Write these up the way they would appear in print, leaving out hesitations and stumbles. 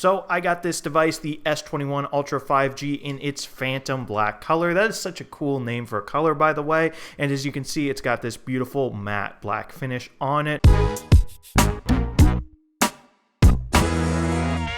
So I got this device, the S21 Ultra 5G, in its phantom black color. That is such a cool name for a color, by the way. And as you can see, it's got this beautiful matte black finish on it.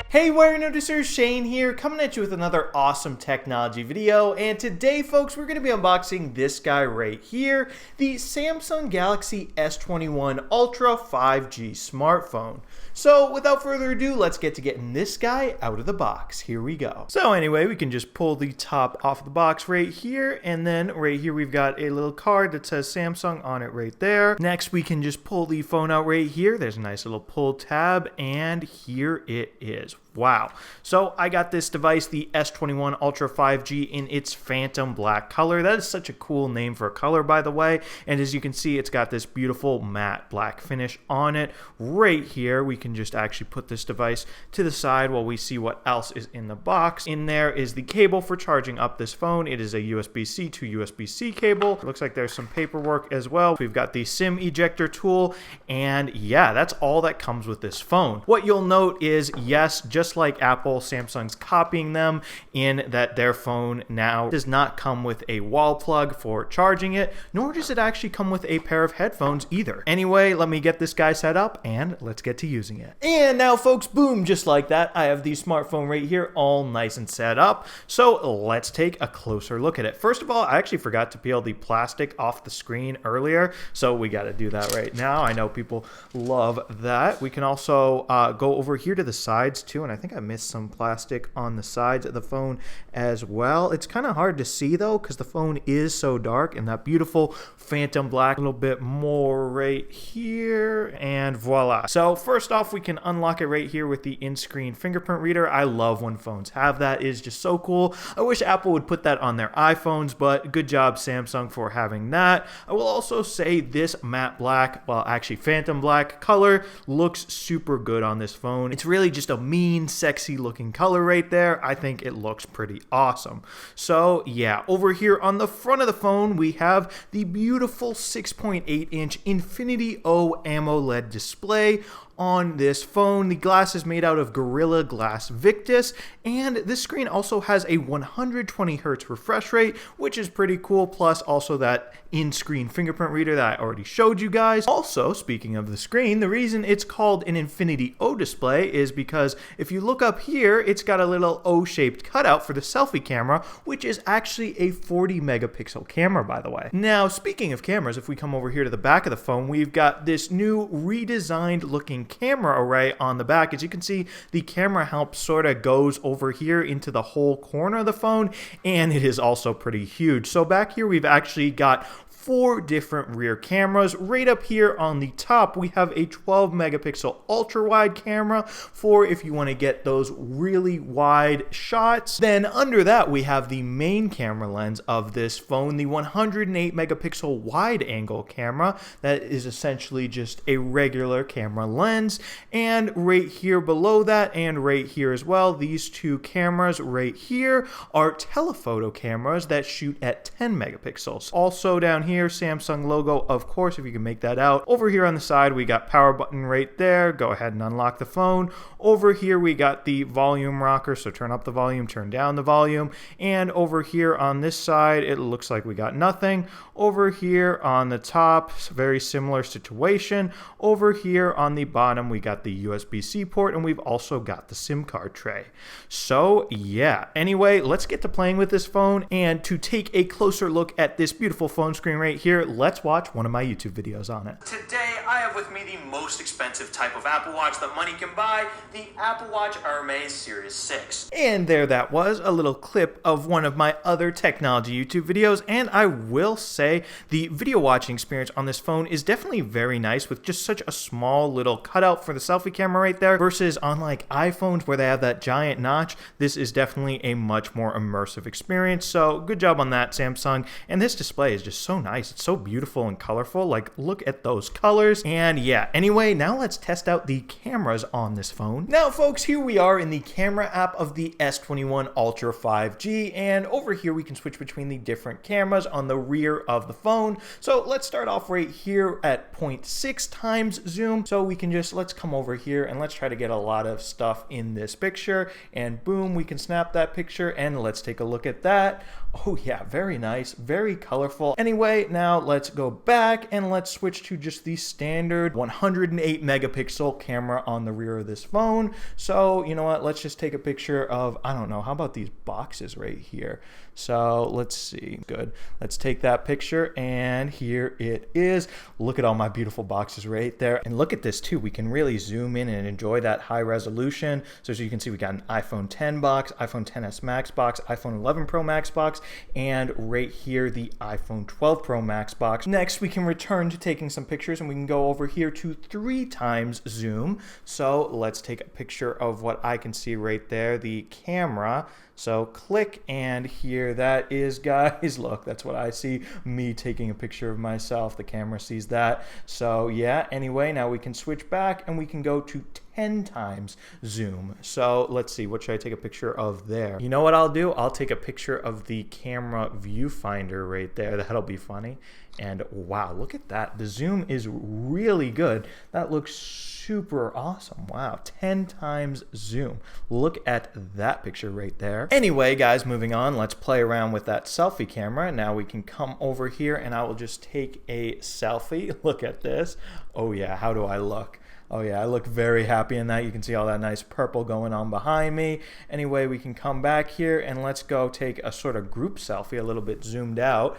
Hey Warenoticers, Shane here, coming at you with another awesome technology video. And today, folks, we're going to be unboxing this guy right here, the Samsung Galaxy S21 Ultra 5G smartphone. So without further ado, let's get to getting this guy out of the box. Here we go. So anyway, we can just pull the top off the box right here, and then right here we've got a little card that says Samsung on it right there. Next, we can just pull the phone out right here. There's a nice little pull tab, and here it is. Wow. So I got this device, the S21 Ultra 5G, in its phantom black color. That is such a cool name for a color, by the way. And as you can see, it's got this beautiful matte black finish on it. Right here, we can just actually put this device to the side while we see what else is in the box. In there is the cable for charging up this phone. It is a USB-C to USB-C cable. It looks like there's some paperwork as well. We've got the SIM ejector tool, and yeah, that's all that comes with this phone. What you'll note is, yes, just like Apple, Samsung's copying them in that their phone now does not come with a wall plug for charging it, nor does it actually come with a pair of headphones either. Anyway, let me get this guy set up and let's get to using it. And now, folks, boom, just like that, I have the smartphone right here all nice and set up. So let's take a closer look at it. First of all, I actually forgot to peel the plastic off the screen earlier, so we got to do that right now. I know people love that. We can also go over here to the sides too, and I think I missed some plastic on the sides of the phone as well. It's kind of hard to see though because the phone is so dark, and that beautiful phantom black. A little bit more right here, and voila. So first off, we can unlock it right here with the in-screen fingerprint reader. I love when phones have that. It is just so cool. I wish Apple would put that on their iPhones, but good job Samsung for having that. I will also say this matte black, well actually phantom black color, looks super good on this phone. It's really just a mean, sexy looking color right there. I think it looks pretty awesome. So yeah, over here on the front of the phone, we have the beautiful 6.8-inch Infinity O AMOLED display on this phone. The glass is made out of Gorilla Glass Victus, and this screen also has a 120 Hz refresh rate, which is pretty cool, plus also that in-screen fingerprint reader that I already showed you guys. Also, speaking of the screen, the reason it's called an Infinity O display is because if you look up here, it's got a little O-shaped cutout for the selfie camera, which is actually a 40 megapixel camera, by the way. Now, speaking of cameras, if we come over here to the back of the phone, we've got this new redesigned looking camera array on the back. As you can see, the camera help sort of goes over here into the whole corner of the phone, and it is also pretty huge. So back here, we've actually got 4 different rear cameras. Right up here on the top, we have a 12 megapixel ultra wide camera for if you want to get those really wide shots. Then under that, we have the main camera lens of this phone, the 108 megapixel wide angle camera that is essentially just a regular camera lens. And right here below that, and right here as well, these 2 cameras right here are telephoto cameras that shoot at 10 megapixels. Also down here, Samsung logo, of course, if you can make that out. Over here on the side, we got power button right there. Go ahead and unlock the phone. Over here, we got the volume rocker, so turn up the volume, turn down the volume. And over here on this side, it looks like we got nothing. Over here on the top, very similar situation. Over here on the bottom, we got the USB-C port, and we've also got the SIM card tray. So yeah, anyway, let's get to playing with this phone. And to take a closer look at this beautiful phone screen right here, let's watch one of my YouTube videos on it. Today, I have with me the most expensive type of Apple Watch that money can buy, the Apple Watch Hermes Series 6. And there that was, a little clip of one of my other technology YouTube videos, and I will say the video watching experience on this phone is definitely very nice with just such a small little cutout for the selfie camera right there versus on like iPhones where they have that giant notch. This is definitely a much more immersive experience, so good job on that, Samsung. And this display is just so nice. nice. It's so beautiful and colorful. Like, look at those colors. And yeah, anyway, now let's test out the cameras on this phone. Now, folks, here we are in the camera app of the S21 Ultra 5G. And over here, we can switch between the different cameras on the rear of the phone. So let's start off right here at 0.6 times zoom. So we can just, let's come over here and let's try to get a lot of stuff in this picture. And boom, we can snap that picture and let's take a look at that. Oh yeah, very nice, very colorful. Anyway, now let's go back and let's switch to just the standard 108 megapixel camera on the rear of this phone. So you know what, let's just take a picture of, I don't know, how about these boxes right here? So let's see, good. Let's take that picture and here it is. Look at all my beautiful boxes right there. And look at this too, we can really zoom in and enjoy that high resolution. So as you can see, we got an iPhone 10 box, iPhone XS Max box, iPhone 11 Pro Max box, and right here, the iPhone 12 Pro Max box. Next, we can return to taking some pictures and we can go over here to 3 times zoom. So let's take a picture of what I can see right there, the camera. So click and here that is, guys. Look, that's what I see, me taking a picture of myself. The camera sees that. So yeah, anyway, now we can switch back and we can go to 10 times zoom. So let's see, what should I take a picture of there? You know what I'll do? I'll take a picture of the camera viewfinder right there. That'll be funny. And wow, look at that. The zoom is really good. That looks super awesome. Wow, 10 times zoom. Look at that picture right there. Anyway, guys, moving on, let's play around with that selfie camera. Now we can come over here and I will just take a selfie. Look at this. Oh yeah, how do I look? Oh yeah, I look very happy in that. You can see all that nice purple going on behind me. Anyway, we can come back here and let's go take a sort of group selfie, a little bit zoomed out,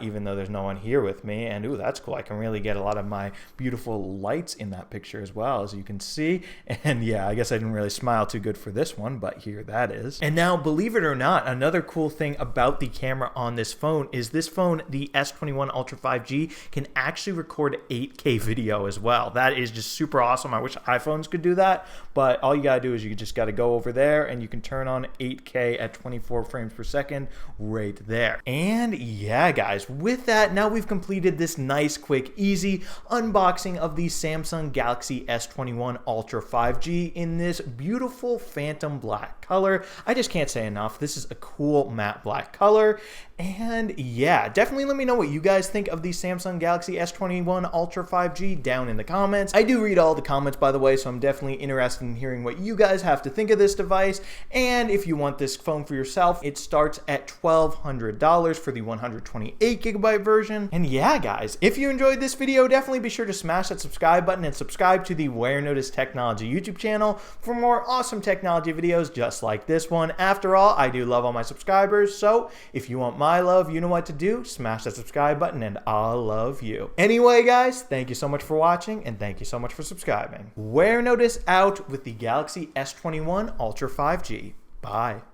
even though there's no one here with me. And ooh, that's cool. I can really get a lot of my beautiful lights in that picture as well, as you can see. And yeah, I guess I didn't really smile too good for this one, but here that is. And now, believe it or not, another cool thing about the camera on this phone is this phone, the S21 Ultra 5G, can actually record 8K video as well. That is just super awesome. I wish iPhones could do that, but all you gotta do is you just gotta go over there and you can turn on 8K at 24 frames per second right there. And yeah, guys, with that, now we've completed this nice, quick, easy unboxing of the Samsung Galaxy S21 Ultra 5G in this beautiful phantom black color. I just can't say enough. This is a cool matte black color. And yeah, definitely let me know what you guys think of the Samsung Galaxy S21 Ultra 5G down in the comments. I do read all the comments, by the way, so I'm definitely interested in hearing what you guys have to think of this device. And if you want this phone for yourself, it starts at $1,200 for the 128GB version. And yeah, guys, if you enjoyed this video, definitely be sure to smash that subscribe button and subscribe to the Warenotice Technology YouTube channel for more awesome technology videos just like this one. After all, I do love all my subscribers, so if you want my love, you know what to do. Smash that subscribe button and I'll love you. Anyway, guys, thank you so much for watching and thank you so much for subscribing. Warenotice out with the Galaxy S21 Ultra 5G. Bye.